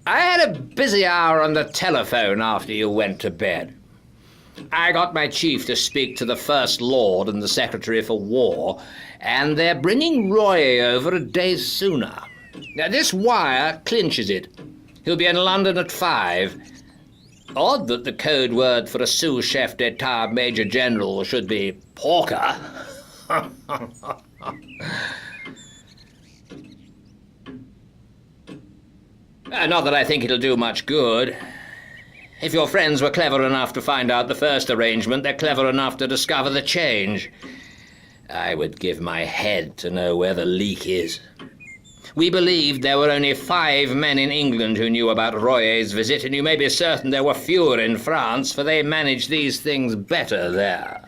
I had a busy hour on the telephone after you went to bed. I got my chief to speak to the First Lord and the Secretary for War, and they're bringing Roy over a day sooner. Now, this wire clinches it. He'll be in London at 5. Odd that the code word for a sous chef d'etat major general should be porker. Not that I think it'll do much good. If your friends were clever enough to find out the first arrangement, they're clever enough to discover the change. I would give my head to know where the leak is. We believed there were only 5 men in England who knew about Royer's visit, and you may be certain there were fewer in France, for they manage these things better there.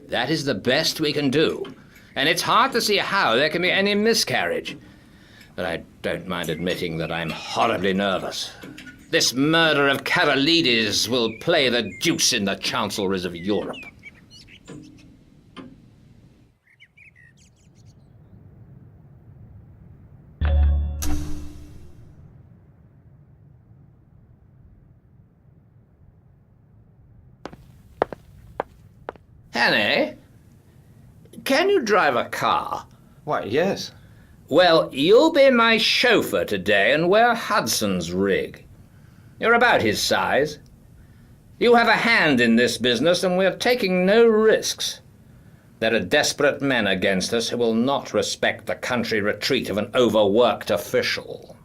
That is the best we can do, and it's hard to see how there can be any miscarriage. But I don't mind admitting that I'm horribly nervous. This murder of Karolides will play the deuce in the chancelleries of Europe. Hannay, can you drive a car? Why, yes. Well, you'll be my chauffeur today and wear Hudson's rig. You're about his size. You have a hand in this business and we're taking no risks. There are desperate men against us who will not respect the country retreat of an overworked official.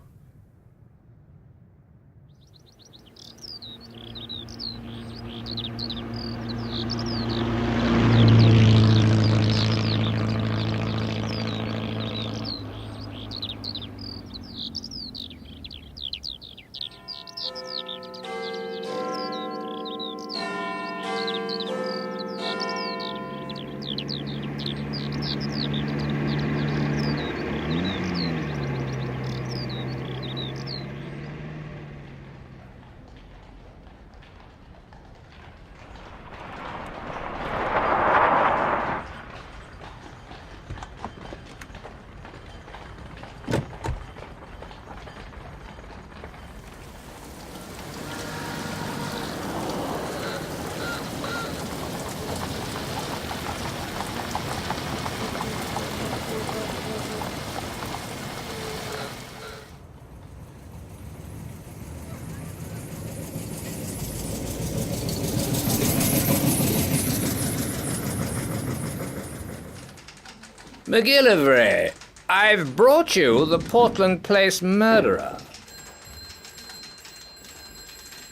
MacGillivray, I've brought you the Portland Place murderer.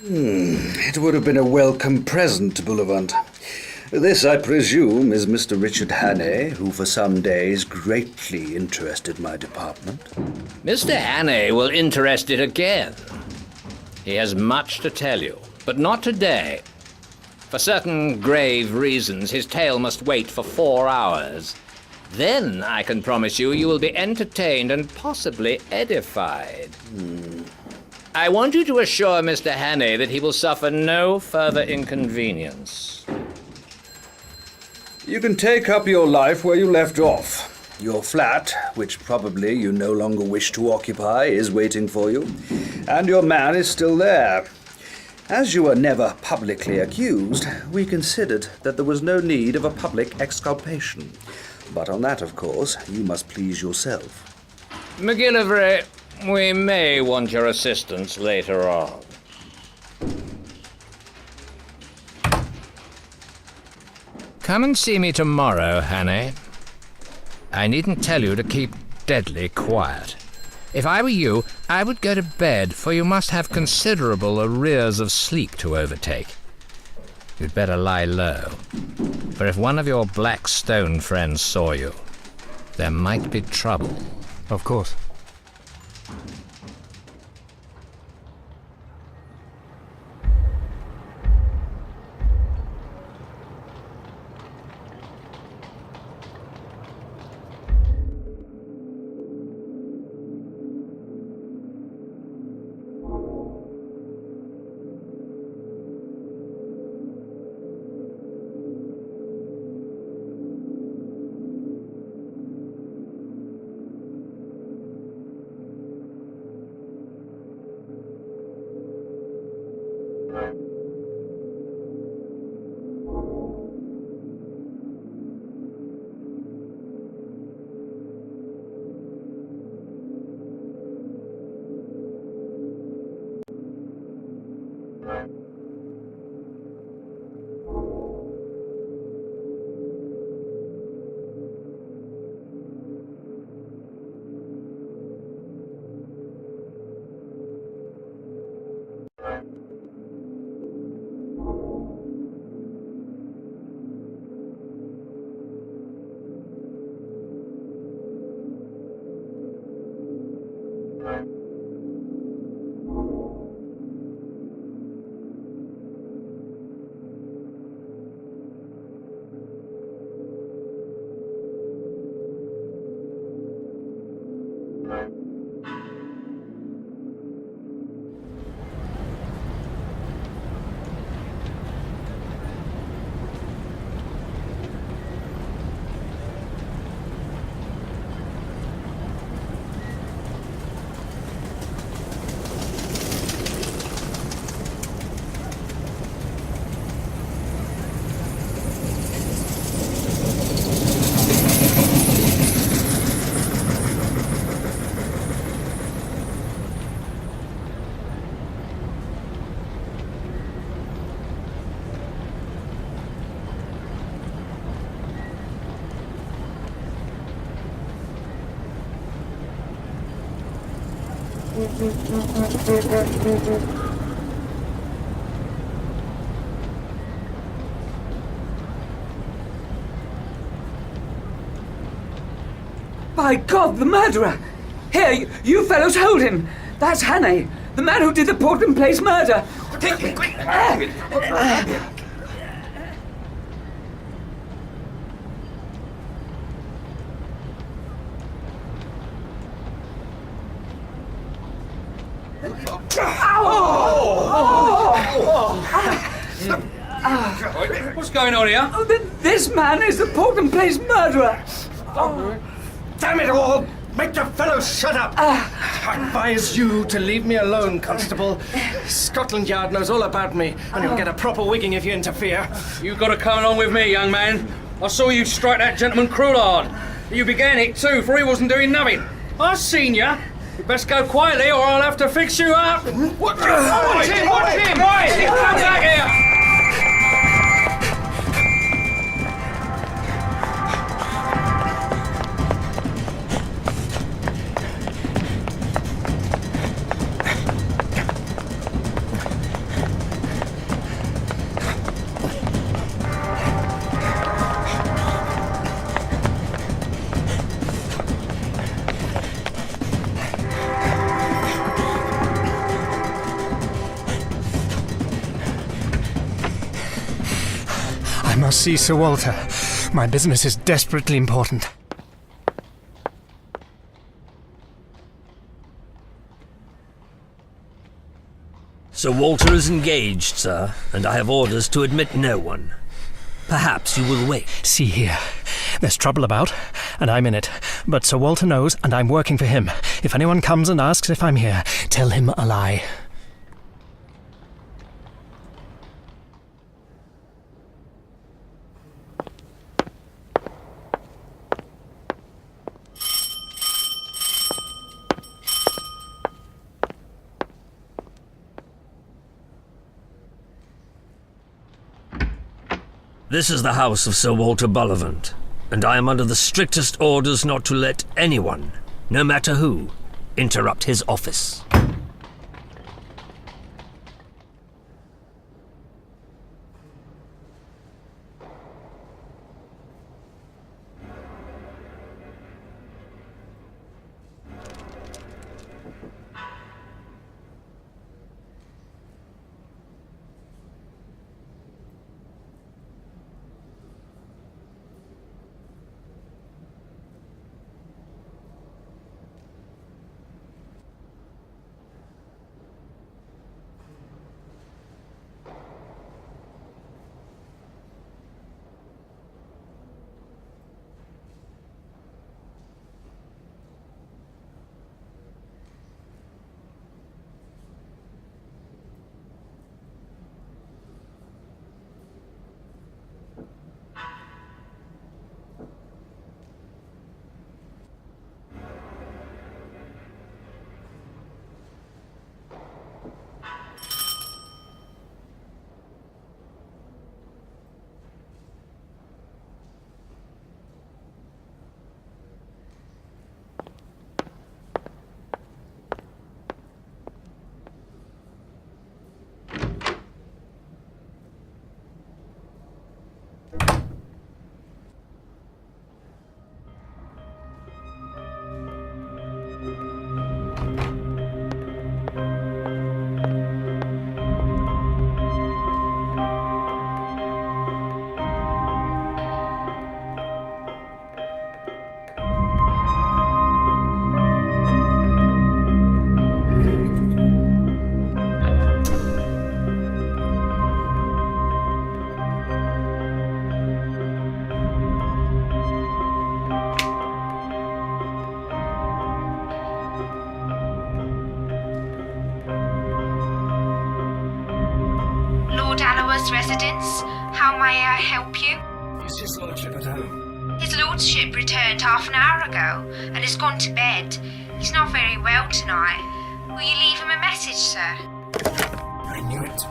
It would have been a welcome present to Bullivant. This, I presume, is Mr. Richard Hannay, who for some days greatly interested my department. Mr. Hannay will interest it again. He has much to tell you, but not today. For certain grave reasons, his tale must wait for 4 hours. Then, I can promise you, you will be entertained and possibly edified. I want you to assure Mr. Hannay that he will suffer no further inconvenience. You can take up your life where you left off. Your flat, which probably you no longer wish to occupy, is waiting for you, and your man is still there. As you were never publicly accused, we considered that there was no need of a public exculpation. But on that, of course, you must please yourself. MacGillivray, we may want your assistance later on. Come and see me tomorrow, Hannay. I needn't tell you to keep deadly quiet. If I were you, I would go to bed, for you must have considerable arrears of sleep to overtake. You'd better lie low. For if one of your black stone friends saw you, there might be trouble. Of course. By God, the murderer! Here, you fellows hold him! That's Hannay, the man who did the Portland Place murder! What's going on here? Oh, this man is the Portland Place murderer! Damn it all! Make the fellow shut up! I advise you to leave me alone, Constable. Scotland Yard knows all about me, and you'll get a proper wigging if you interfere. You've got to come along with me, young man. I saw you strike that gentleman cruel hard. You began it too, for he wasn't doing nothing. I've seen you. You best go quietly, or I'll have to fix you up. Watch him! Watch him! Right, come back here! I must see Sir Walter. My business is desperately important. Sir Walter is engaged, sir, and I have orders to admit no one. Perhaps you will wait. See here. There's trouble about, and I'm in it. But Sir Walter knows, and I'm working for him. If anyone comes and asks if I'm here, tell him a lie. This is the house of Sir Walter Bullivant, and I am under the strictest orders not to let anyone, no matter who, interrupt his office. Lowers residence. How may I help you? Is his lordship at home? His lordship returned half an hour ago and has gone to bed. He's not very well tonight. Will you leave him a message, sir? I knew it.